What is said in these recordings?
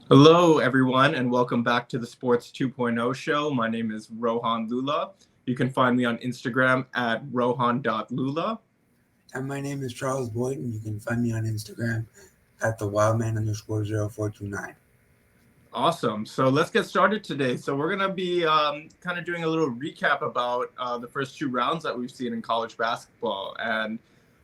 Hello, everyone, and welcome back to the Sports 2.0 show. My name is Rohan Lulla. You can find me on Instagram at rohan.lula. And my name is Charles Boyd, and you can find me on Instagram at the wildman_0429. Awesome. So let's get started today. So we're going to be kind of doing a little recap about the first two rounds that we've seen in college basketball. And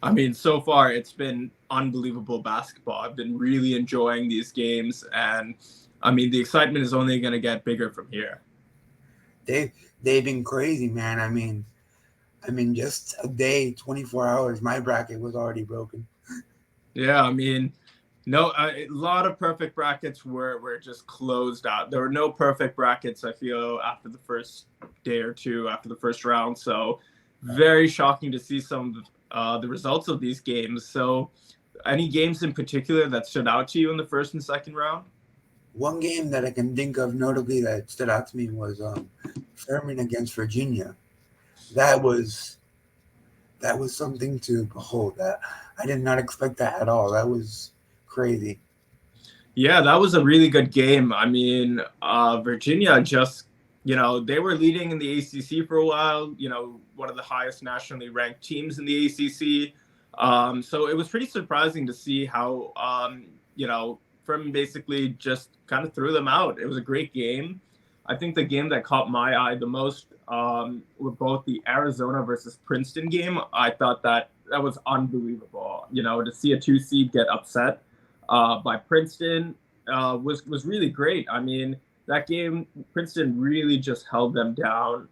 I mean, so far it's been unbelievable basketball. I've been really enjoying these games. And I mean, the excitement is only going to get bigger from here. They've been crazy, man. I mean, just a day, 24 hours, my bracket was already broken. Yeah, I mean, no, a lot of perfect brackets were just closed out. There were no perfect brackets, I feel, after the first day or two, after the first round. So, very shocking to see some of the results of these games. So, any games in particular that stood out to you in the first and second round? One game that I can think of notably that stood out to me was Furman against Virginia. That was that was something to behold. That I did not expect that at all. That was crazy. Yeah, that was a really good game. I mean, Virginia just, they were leading in the ACC for a while, one of the highest nationally ranked teams in the ACC. So it was pretty surprising to see how, Furman basically just kind of threw them out. It was a great game. I think the game that caught my eye the most were both the Arizona versus Princeton game. I thought that was unbelievable. To see a two seed get upset by Princeton was really great. I mean, that game, Princeton really just held them down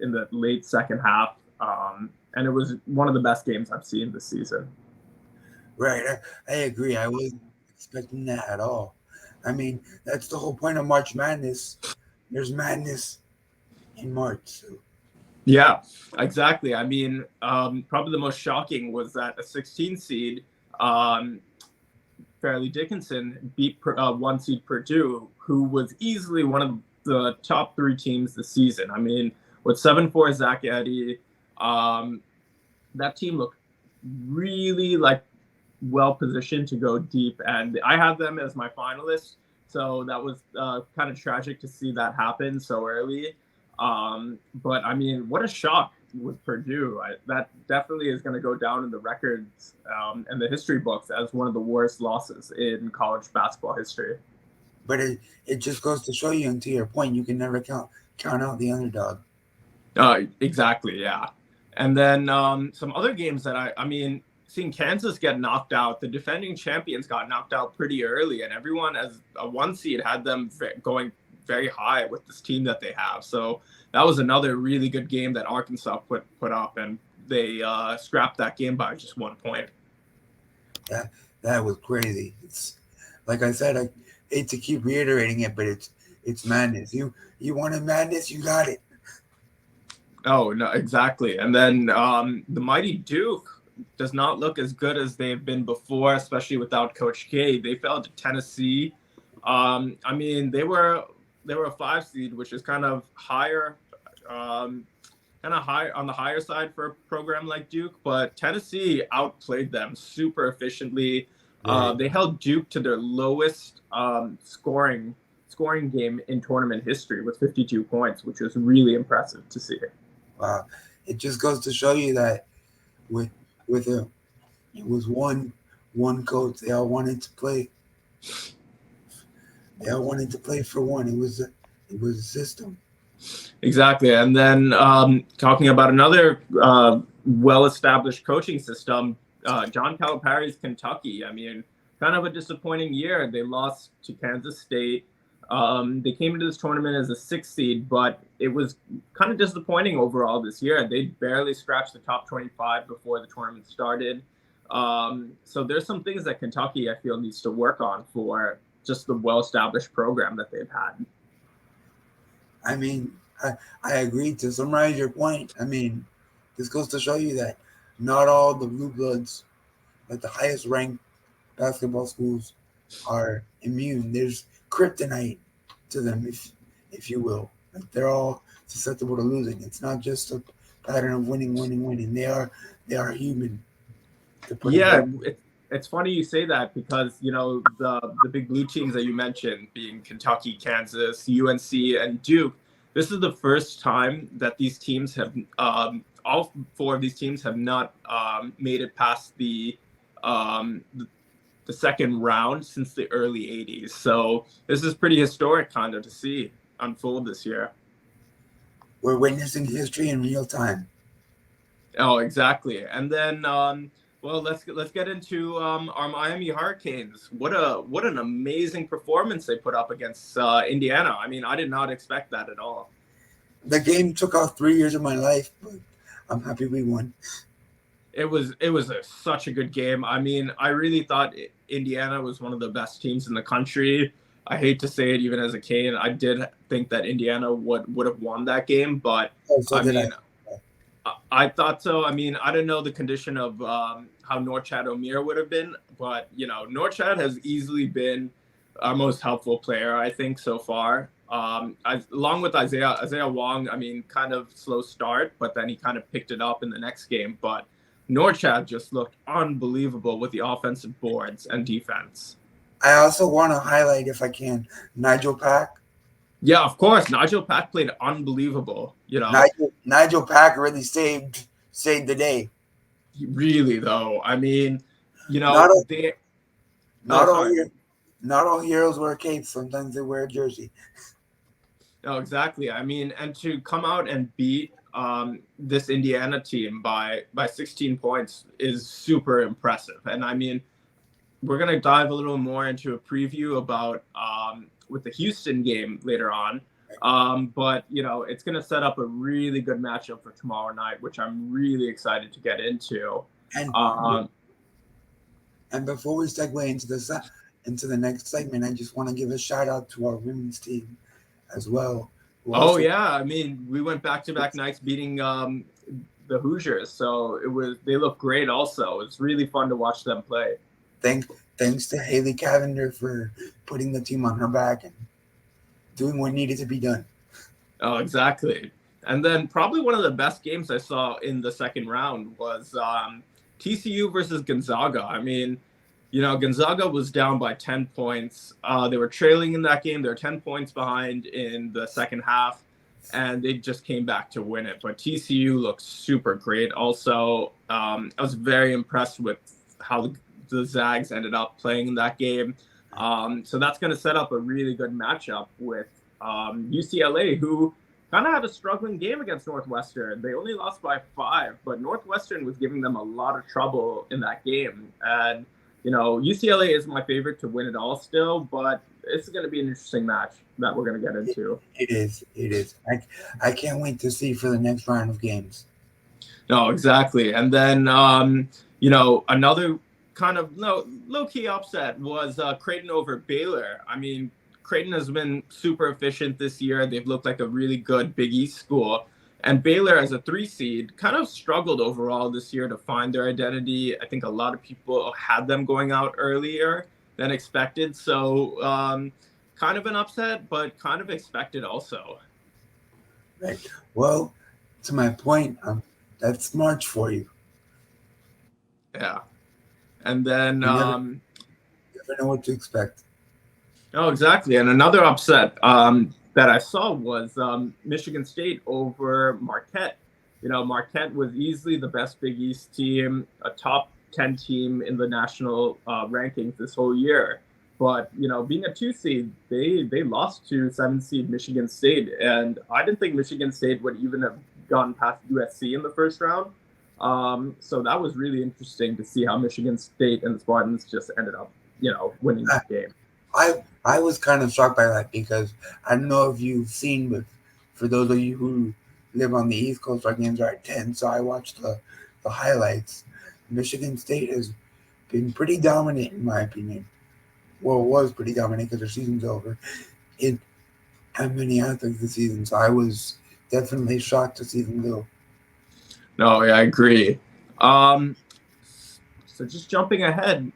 in the late second half, and it was one of the best games I've seen this season. Right, I agree. I wasn't expecting that at all. I mean, that's the whole point of March Madness. There's madness in March. So. Yeah, exactly. I mean, probably the most shocking was that a 16 seed, um, Fairleigh Dickinson, beat one seed Purdue, who was easily one of the top three teams this season. I mean, with 7-4 Zach Edey, um, that team looked really like well positioned to go deep, and I had them as my finalists. So that was kind of tragic to see that happen so early. But I mean, what a shock with Purdue. That definitely is going to go down in the records and the history books as one of the worst losses in college basketball history. But it just goes to show you, and to your point, you can never count out the underdog. Exactly, yeah. And then some other games that I mean, seeing Kansas get knocked out, the defending champions got knocked out pretty early, and everyone as a one seed had them going very high with this team that they have. So that was another really good game that Arkansas put up, and they scrapped that game by just 1 point. That was crazy. It's like I said, I hate to keep reiterating it, but it's madness. You wanted madness, you got it. Oh no, exactly. And then the mighty Duke does not look as good as they've been before, especially without Coach K. They fell to Tennessee. I mean, they were a 5 seed, which is kind of high on the higher side for a program like Duke. But Tennessee outplayed them super efficiently. Right. They held Duke to their lowest scoring game in tournament history with 52 points, which was really impressive to see. Wow. It just goes to show you that with with a it was one coach. They all wanted to play for one. It was a system. Exactly. And then talking about another well-established coaching system, John Calipari's Kentucky. I mean, kind of a disappointing year. They lost to Kansas State. They came into this tournament as a 6 seed, but it was kind of disappointing overall this year. They barely scratched the top 25 before the tournament started. So there's some things that Kentucky, I feel, needs to work on for just the well-established program that they've had. I mean, I agree. To summarize your point, I mean, this goes to show you that not all the blue bloods, like the highest ranked basketball schools, are immune. There's kryptonite to them, if you will. Like they're all susceptible to losing. It's not just a pattern of winning, winning, winning. They are human. To put it Yeah, bluntly. it's funny you say that because, the big blue teams that you mentioned, being Kentucky, Kansas, UNC, and Duke, this is the first time that these teams have, all four of these teams have not made it past the second round since the early 80s. So this is pretty historic kind of to see unfold this year. We're witnessing history in real time. Oh, exactly. And then, well, let's get into our Miami Hurricanes. What an amazing performance they put up against Indiana. I mean, I did not expect that at all. The game took off 3 years of my life, but I'm happy we won. It was such a good game. I mean, I really thought Indiana was one of the best teams in the country. I hate to say it, even as a Cane, I did think that Indiana would have won that game, but So I thought so. I mean, I don't know the condition of how Norchad O'Meara would have been, but Norchad has easily been our most helpful player, I think, so far. Along with Isaiah Wong, I mean, kind of slow start, but then he kind of picked it up in the next game. But Norchad just looked unbelievable with the offensive boards and defense. I also want to highlight, if I can, Nigel Pack. Yeah, of course. Nigel Pack played unbelievable. Nigel Pack really saved the day. Really, though. I mean, not all heroes wear capes. Sometimes they wear a jersey. No, exactly. I mean, and to come out and beat this Indiana team by 16 points is super impressive. And I mean, we're going to dive a little more into a preview about with the Houston game later on. But, it's going to set up a really good matchup for tomorrow night, which I'm really excited to get into. And before we segue into the next segment, I just want to give a shout out to our women's team as well. Oh, yeah. I mean, we went back-to-back nights beating the Hoosiers. So they look great also. It's really fun to watch them play. Thanks to Haley Cavender for putting the team on her back and doing what needed to be done. Oh, exactly. And then probably one of the best games I saw in the second round was TCU versus Gonzaga. I mean, Gonzaga was down by 10 points. They were trailing in that game. They were 10 points behind in the second half, and they just came back to win it. But TCU looked super great. Also, I was very impressed with how the Zags ended up playing in that game. So that's going to set up a really good matchup with UCLA, who kind of had a struggling game against Northwestern. They only lost by 5, but Northwestern was giving them a lot of trouble in that game. And UCLA is my favorite to win it all still, but it's going to be an interesting match that we're going to get into. It is. I can't wait to see for the next round of games. No, exactly. And then, another kind of low-key upset was Creighton over Baylor. I mean, Creighton has been super efficient this year. They've looked like a really good Big East school. And Baylor, as a 3 seed, kind of struggled overall this year to find their identity. I think a lot of people had them going out earlier than expected. So kind of an upset, but kind of expected also. Right. Well, to my point, that's March for you. Yeah. And then you never know what to expect. Oh, exactly. And another upset that I saw was Michigan State over Marquette. Marquette was easily the best Big East team, a top 10 team in the national rankings this whole year. But, being a 2 seed, they lost to 7 seed Michigan State. And I didn't think Michigan State would even have gone past USC in the first round. So that was really interesting to see how Michigan State and the Spartans just ended up, winning that game. I was kind of shocked by that because I don't know if you've seen, but for those of you who live on the East Coast, our games are at 10, so I watched the highlights. Michigan State has been pretty dominant, in my opinion. Well, it was pretty dominant because their season's over. It had many athletes this season, so I was definitely shocked to see them go. No, yeah, I agree. So just jumping ahead,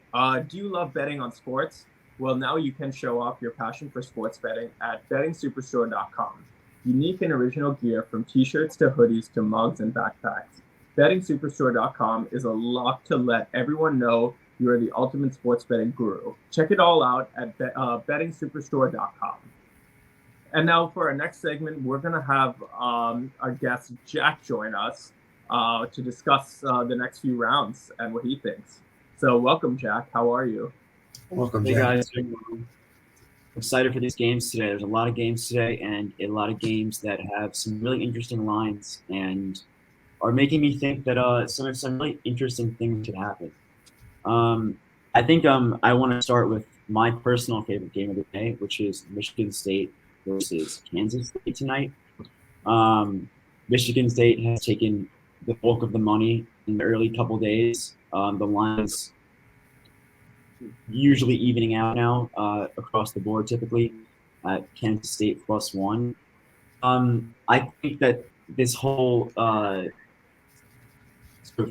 do you love betting on sports? Well, now you can show off your passion for sports betting at bettingsuperstore.com. Unique and original gear from t-shirts to hoodies to mugs and backpacks. Bettingsuperstore.com is a lock to let everyone know You are the ultimate sports betting guru. Check it all out at bettingsuperstore.com. And now for our next segment, we're going to have our guest Jack join us to discuss the next few rounds and what he thinks. So welcome, Jack. How are you? Welcome, Hey Jack. guys, excited for these games today. There's a lot of games today, and a lot of games that have some really interesting lines and are making me think that some really interesting things could happen. I think I want to start with my personal favorite game of the day, which is Michigan State versus Kansas State tonight. Michigan State has taken the bulk of the money in the early couple days. The lines usually evening out now across the board, typically at Kansas State +1. I think that this whole sort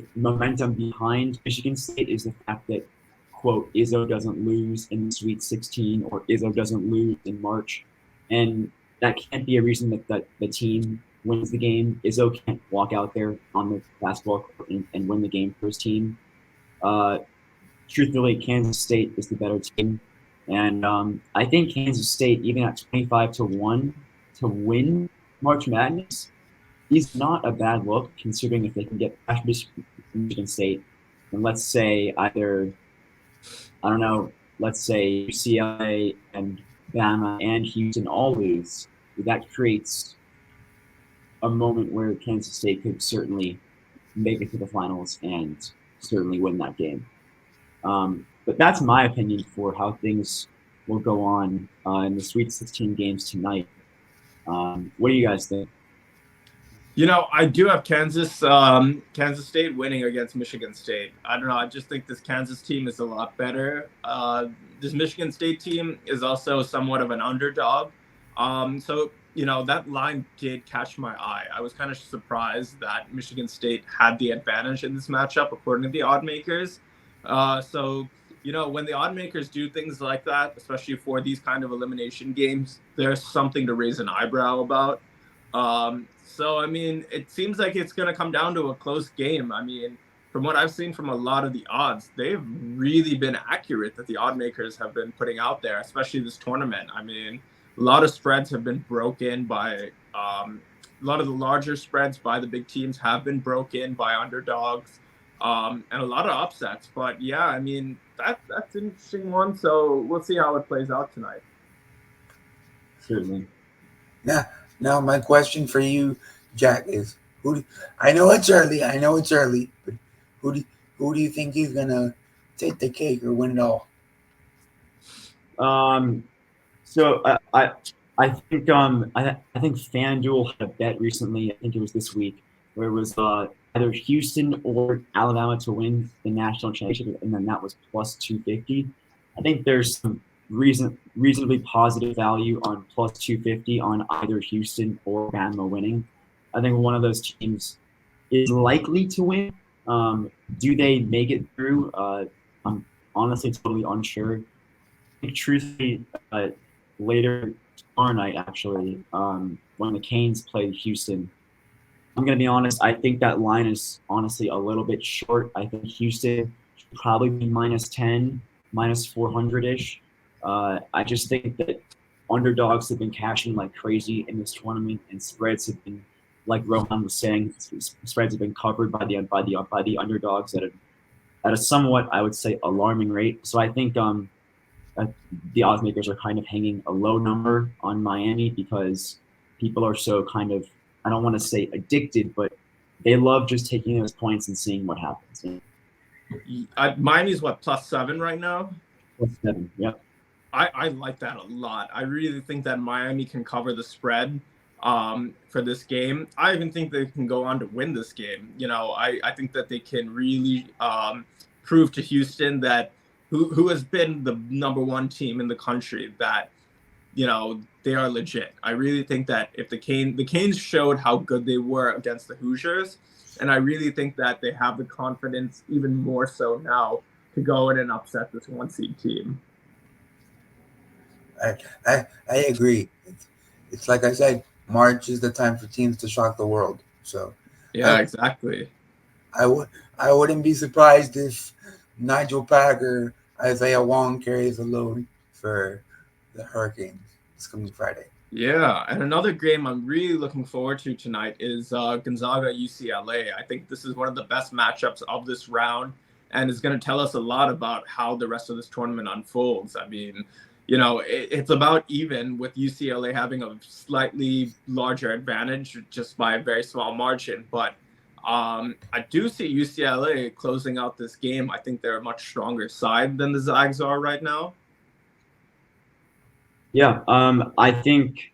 of momentum behind Michigan State is the fact that, quote, Izzo doesn't lose in the Sweet 16 or Izzo doesn't lose in March. And that can't be a reason that the team wins the game. Izzo can't walk out there on the basketball court and win the game for his team. Truthfully, Kansas State is the better team. And I think Kansas State, even at 25-1 to win March Madness, is not a bad look, considering if they can get past Michigan State, and let's say either, I don't know, let's say UCLA and Bama and Houston all lose, that creates a moment where Kansas State could certainly make it to the finals and certainly win that game. But that's my opinion for how things will go on in the Sweet 16 games tonight. What do you guys think? You know, I do have Kansas State winning against Michigan State. I don't know. I just think this Kansas team is a lot better. This Michigan State team is also somewhat of an underdog. So, you know, that line did catch my eye. I was kind of surprised that Michigan State had the advantage in this matchup, according to the odd makers. So, you know, when the odd makers do things like that, especially for these kind of elimination games, there's something to raise an eyebrow about. So, I mean, it seems like it's going to come down to a close game. I mean, from what I've seen from a lot of the odds, they've really been accurate that the odd makers have been putting out there, especially this tournament. I mean, a lot of spreads have been broken by a lot of the larger spreads by the big teams have been broken by underdogs, and a lot of upsets. But yeah, I mean, that's an interesting one. So we'll see how it plays out tonight. Certainly. Yeah. Now, my question for you, Jack, is I know it's early, but who do you think is gonna take the cake or win it all? So I think I think FanDuel had a bet recently. I think it was this week, where it was either Houston or Alabama to win the national championship, and then that was +250. I think there's some reasonably positive value on +250 on either Houston or Bama winning. I think one of those teams is likely to win. Do they make it through? I'm honestly totally unsure. I think truthfully, later tomorrow night, actually, when the Canes play Houston, I'm going to be honest, I think that line is honestly a little bit short. I think Houston should probably be -10, -400-ish. I just think that underdogs have been cashing like crazy in this tournament, and spreads have been, like Rohan was saying, spreads have been covered by the underdogs at a somewhat, I would say, alarming rate. So I think the odds makers are kind of hanging a low number on Miami because people are so kind of, I don't want to say addicted, but they love just taking those points and seeing what happens. Miami's what, +7 right now? +7, yep. I like that a lot. I really think that Miami can cover the spread for this game. I even think they can go on to win this game. You know, I think that they can really prove to Houston that who has been the #1 team in the country, that, you know, they are legit. I really think that if the Canes showed how good they were against the Hoosiers, and I really think that they have the confidence even more so now to go in and upset this 1-seed team. I agree. It's like I said, March is the time for teams to shock the world. So yeah, exactly. I wouldn't be surprised if Nigel Packer, Isaiah Wong carries the load for the Hurricanes this coming Friday. Yeah, and another game I'm really looking forward to tonight is Gonzaga UCLA. I think this is one of the best matchups of this round, and is going to tell us a lot about how the rest of this tournament unfolds. I mean, it's about even, with UCLA having a slightly larger advantage just by a very small margin. But I do see UCLA closing out this game. I think they're a much stronger side than the Zags are right now. Yeah, I think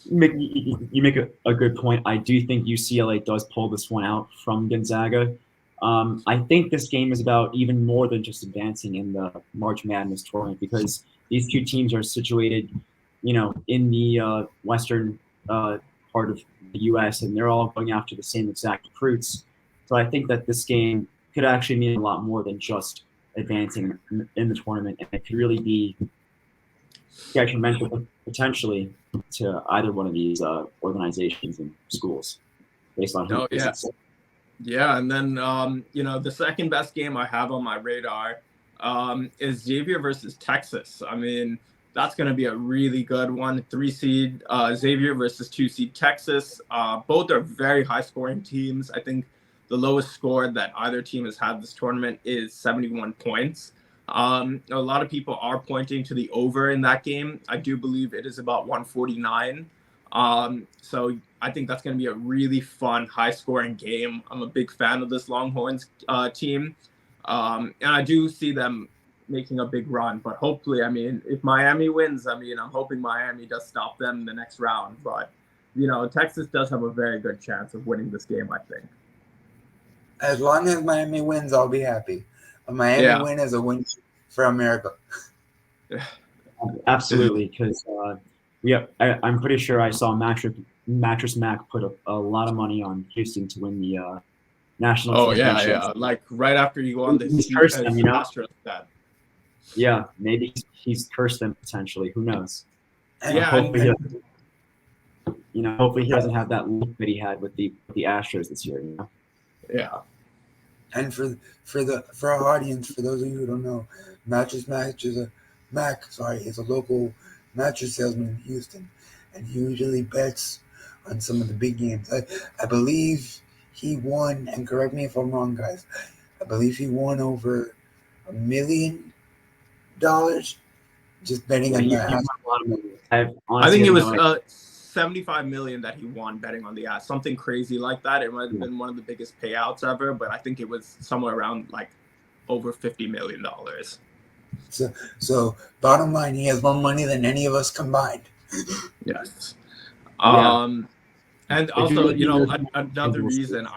you make a good point. I do think UCLA does pull this one out from Gonzaga. I think this game is about even more than just advancing in the March Madness tournament, because these two teams are situated, in the western part of the U.S., and they're all going after the same exact recruits. So I think that this game could actually mean a lot more than just advancing in the tournament, and it could really be detrimental potentially to either one of these organizations and schools based on who visits. Yeah, and then the second best game I have on my radar is Xavier versus Texas. I mean, that's going to be a really good one. 3 seed Xavier versus 2 seed Texas. Both are very high scoring teams. I think the lowest score that either team has had this tournament is 71 points. A lot of people are pointing to the over in that game. I do believe it is about 149. So I think that's going to be a really fun, high-scoring game. I'm a big fan of this Longhorns team, and I do see them making a big run. But hopefully, I mean, if Miami wins, I'm hoping Miami does stop them in the next round. But Texas does have a very good chance of winning this game, I think. As long as Miami wins, I'll be happy. A Miami win is a win for America. Absolutely, because I'm pretty sure I saw Mattress Mac put a lot of money on Houston to win the national championship. Yeah. Like right after you go on this, he's cursed them, Astros bet. Yeah, maybe he's cursed them potentially. Who knows? And hopefully he doesn't have that luck that he had with the Astros this year. Yeah. And for our audience, for those of you who don't know, Mattress Mac is a local mattress salesman in Houston, and he usually bets on some of the big games. I believe he won, and correct me if I'm wrong, guys, I believe he won over $1 million just betting on that. I think it was 75 million that he won betting on the ass, something crazy like that. It might have been one of the biggest payouts ever, but I think it was somewhere around like over $50 million. So bottom line, he has more money than any of us combined. Yes. And also, another reason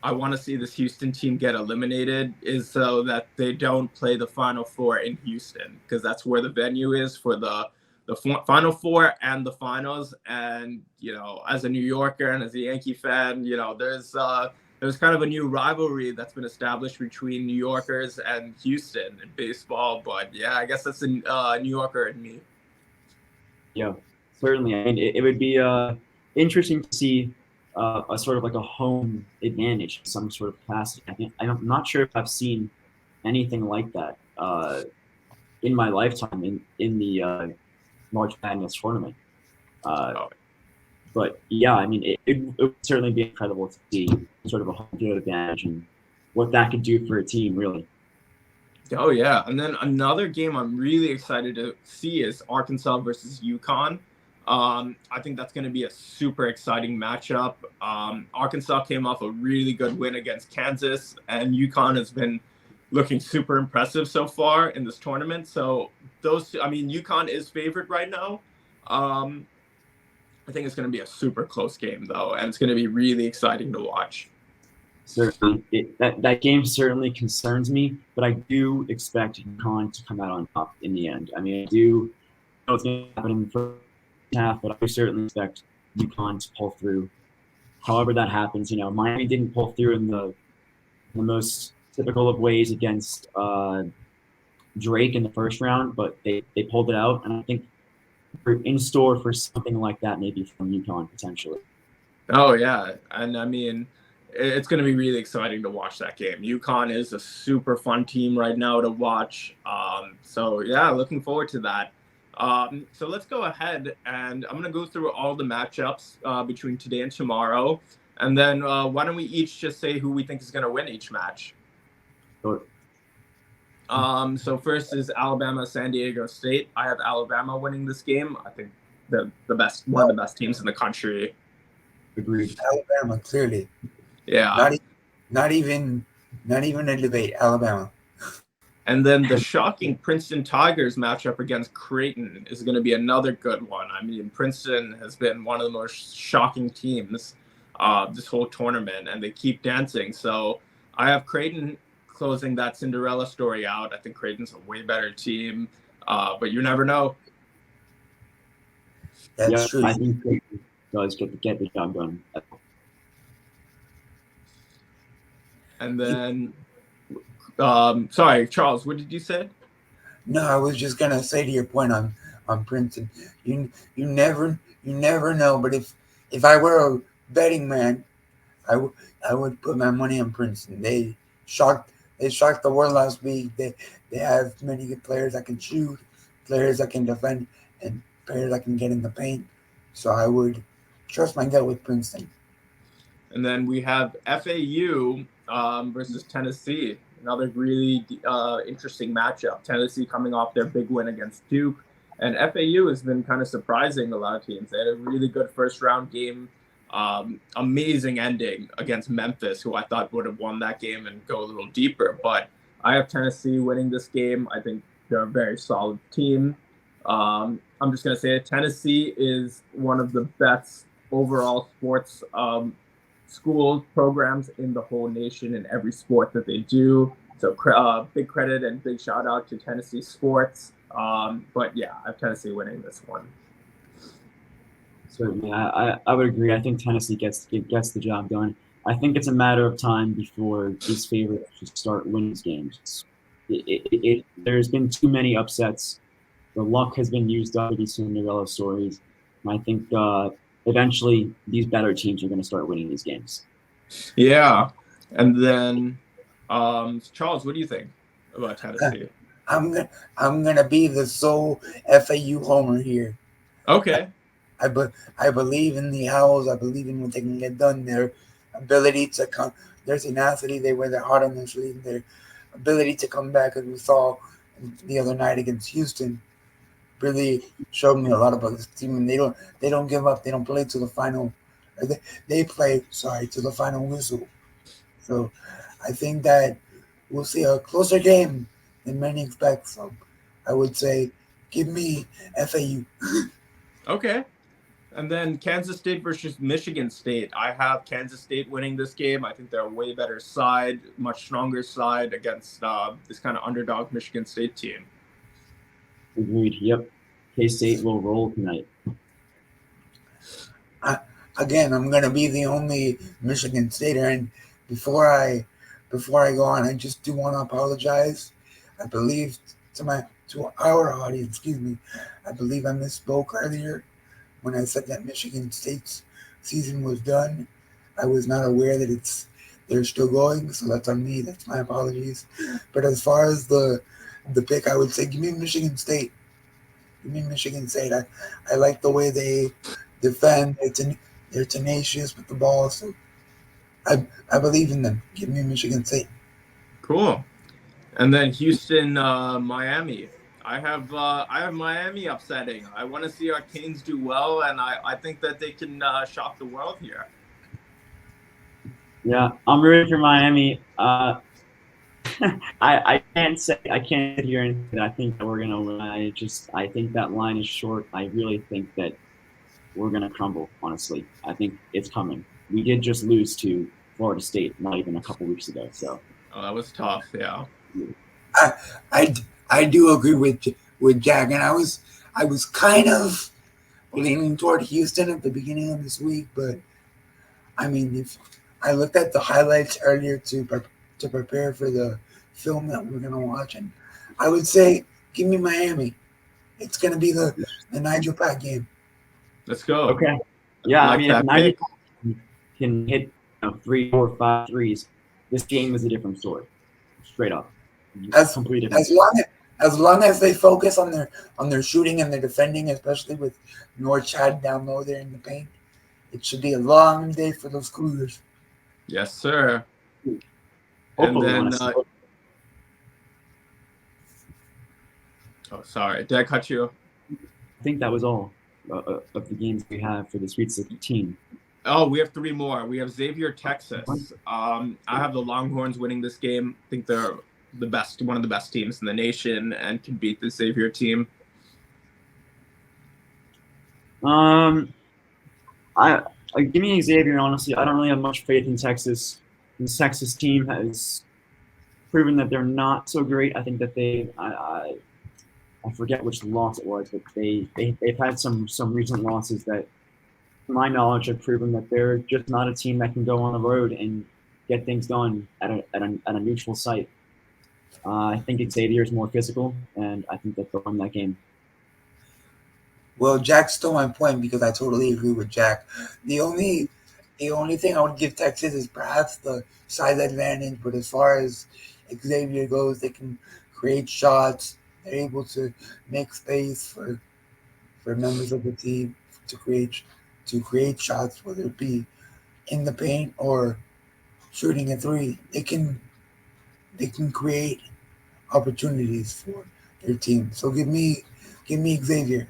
I want to see this Houston team get eliminated is so that they don't play the Final Four in Houston, because that's where the venue is for the Final Four and the finals. And as a New Yorker and as a Yankee fan, there's kind of a new rivalry that's been established between New Yorkers and Houston in baseball. But yeah, I guess that's a New Yorker in me. Yeah, certainly. I mean, it would be interesting to see a sort of like a home advantage, some sort of capacity. I'm not sure if I've seen anything like that in my lifetime in the March Madness tournament. But yeah, I mean, it would certainly be incredible to see sort of a home field advantage and what that could do for a team, really. Oh yeah, and then another game I'm really excited to see is Arkansas versus UConn. I think that's going to be a super exciting matchup. Arkansas came off a really good win against Kansas, and UConn has been looking super impressive so far in this tournament. So UConn is favored right now. I think it's going to be a super close game, though, and it's going to be really exciting to watch. Certainly. That game certainly concerns me, but I do expect UConn to come out on top in the end. I mean, I do know it's going to happen in the first half, but I certainly expect UConn to pull through. However that happens, Miami didn't pull through in the most typical of ways against Drake in the first round, but they pulled it out, and I think we're in store for something like that, maybe from UConn potentially. Oh yeah, and I mean, it's going to be really exciting to watch that game. UConn is a super fun team right now to watch. So yeah, looking forward to that. So let's go ahead, and I'm going to go through all the matchups between today and tomorrow. And then why don't we each just say who we think is going to win each match? Sure. So first is Alabama, San Diego State. I have Alabama winning this game. I think the best, one of the best teams in the country. Agreed. Alabama, clearly. Yeah. Not even a debate. Alabama. And then the shocking Princeton Tigers matchup against Creighton is going to be another good one. I mean, Princeton has been one of the most shocking teams this whole tournament, and they keep dancing. So I have Creighton closing that Cinderella story out. I think Creighton's a way better team, but you never know. That's true. I think Creighton does get the job done. And then, sorry, Charles, what did you say? No, I was just gonna say to your point on Princeton, you never know. But if I were a betting man, I would put my money on Princeton. They shocked the world last week. They have many good players that can shoot, players that can defend, and players that can get in the paint. So I would trust my gut with Princeton. And then we have FAU versus Tennessee. Another really interesting matchup. Tennessee coming off their big win against Duke. And FAU has been kind of surprising a lot of teams. They had a really good first round game. Amazing ending against Memphis, who I thought would have won that game and go a little deeper. But I have Tennessee winning this game. I think they're a very solid team. I'm just going to say it. Tennessee is one of the best overall sports school programs in the whole nation in every sport that they do. So big credit and big shout out to Tennessee sports. But yeah, I have Tennessee winning this one. Certainly, I would agree. I think Tennessee gets the job done. I think it's a matter of time before these favorites should start winning these games. There's been too many upsets. The luck has been used up with these Cinderella stories. And I think eventually these better teams are going to start winning these games. Yeah. And then, Charles, what do you think about Tennessee? I'm gonna be the sole FAU homer here. Okay. I believe in the Owls. I believe in what they can get done. Their ability to come, their tenacity. They wear their heart on their sleeve. Their ability to come back, as we saw the other night against Houston, really showed me a lot about this team. And they don't give up. They don't play to the final. They play to the final whistle. So I think that we'll see a closer game than many expect. So I would say, give me FAU. Okay. And then Kansas State versus Michigan State. I have Kansas State winning this game. I think they're a way better side, much stronger side against this kind of underdog Michigan State team. Agreed. Yep. K-State will roll tonight. Again, I'm gonna be the only Michigan Stater, and before I go on, I just do want to apologize. I believe to our audience, I believe I misspoke earlier when I said that Michigan State's season was done. I was not aware that they're still going, so that's on me. That's my apologies. But as far as the pick, I would say give me Michigan State. Give me Michigan State. I like the way they defend. They're tenacious with the ball, so I believe in them. Give me Michigan State. Cool. And then Houston, Miami. I have Miami upsetting. I want to see our Canes do well, and I think that they can shock the world here. Yeah, I'm rooting for Miami. I can't sit here and say I think that we're gonna win. I think that line is short. I really think that we're gonna crumble. Honestly, I think it's coming. We did just lose to Florida State not even a couple weeks ago. So that was tough. Yeah. I do agree with Jack, and I was kind of leaning toward Houston at the beginning of this week, but I mean, if I looked at the highlights earlier to prepare for the film that we're gonna watch, and I would say give me Miami. It's gonna be the Nigel Pack game. Let's go. Okay. Yeah, like I mean, if Nigel can hit 3, 4, 5 threes, this game is a different story. Straight up. As Completely different. as long as they focus on their shooting and their defending, especially with North Chad down low there in the paint, it should be a long day for those Cougars. Yes, sir. And Hopefully, then, honestly. oh, sorry, did I cut you? I think that was all of the games we have for the Sweet 16. Oh, we have 3 more. We have Xavier, Texas. I have the Longhorns winning this game. I think they're one of the best teams in the nation, and can beat the Xavier team. Give me Xavier. Honestly, I don't really have much faith in Texas. This Texas team has proven that they're not so great. I think that I forget which loss it was, but they've had some recent losses that, to my knowledge, have proven that they're just not a team that can go on the road and get things done at a neutral site. I think Xavier is more physical, and I think that they'll win that game. Well, Jack stole my point because I totally agree with Jack. The only thing I would give Texas is perhaps the size advantage, but as far as Xavier goes, they can create shots. They're able to make space for members of the team to create shots, whether it be in the paint or shooting a three. They can create opportunities for their team. So give me Xavier.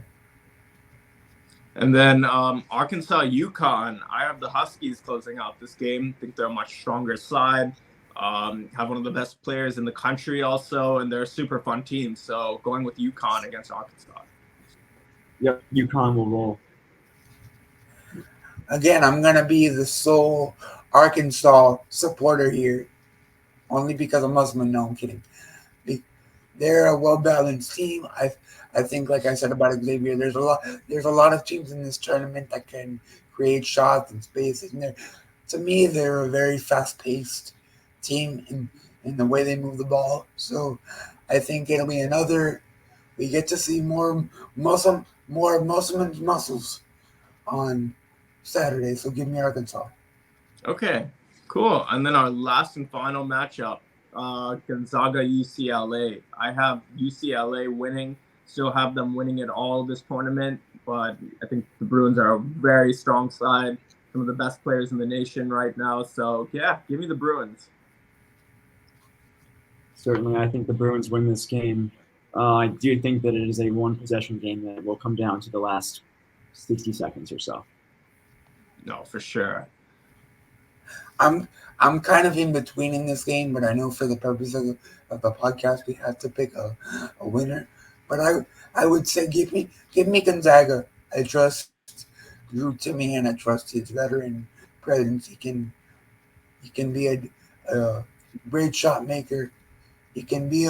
And then Arkansas, UConn. I have the Huskies closing out this game. I think they're a much stronger side. Have one of the best players in the country also, and they're a super fun team. So going with UConn against Arkansas. Yep, UConn will roll. Again, I'm going to be the sole Arkansas supporter here, only because I'm Muslim. No, I'm kidding. They're a well-balanced team. I think, like I said about Xavier, there's a lot of teams in this tournament that can create shots and spaces. And to me, they're a very fast-paced team in the way they move the ball. So I think it'll be we get to see more Muslims' muscles on Saturday. So give me Arkansas. Okay, cool. And then our last and final matchup, Gonzaga, UCLA. I have UCLA winning. Still have them winning it all this tournament, but I think the Bruins are a very strong side. Some of the best players in the nation right now. So yeah, give me the Bruins. Certainly, I think the Bruins win this game. I do think that it is a one-possession game that will come down to the last 60 seconds or so. No, for sure. I'm kind of in between in this game, but I know for the purpose of the podcast, we have to pick a winner. But I would say give me Gonzaga. I trust Drew Timmy, and I trust his veteran presence. He can be a great shot maker. He can be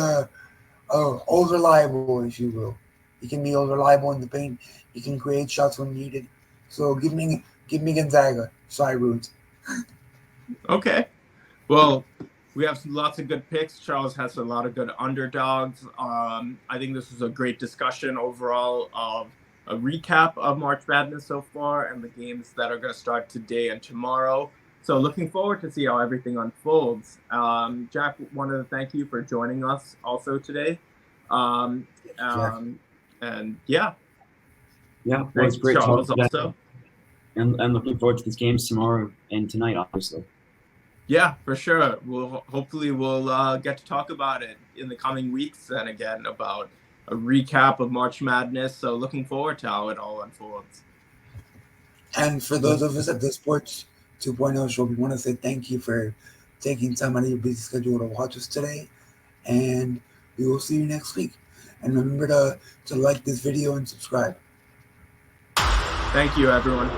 old reliable, if you will. He can be old reliable in the paint. He can create shots when needed. So give me Gonzaga. Sorry, Roots. Okay. Well, we have lots of good picks. Charles has a lot of good underdogs. I think this was a great discussion overall of a recap of March Madness so far and the games that are going to start today and tomorrow. So looking forward to see how everything unfolds. Jack, wanted to thank you for joining us also today. And yeah. Yeah, well, it's great Charles talking also. And looking forward to these games tomorrow and tonight, obviously. Yeah, for sure. Hopefully we'll get to talk about it in the coming weeks, and again about a recap of March Madness. So looking forward to how it all unfolds. And for those of us at the Sports 2.0 show, we want to say thank you for taking time out of your busy schedule to watch us today. And we will see you next week. And remember to like this video and subscribe. Thank you, everyone.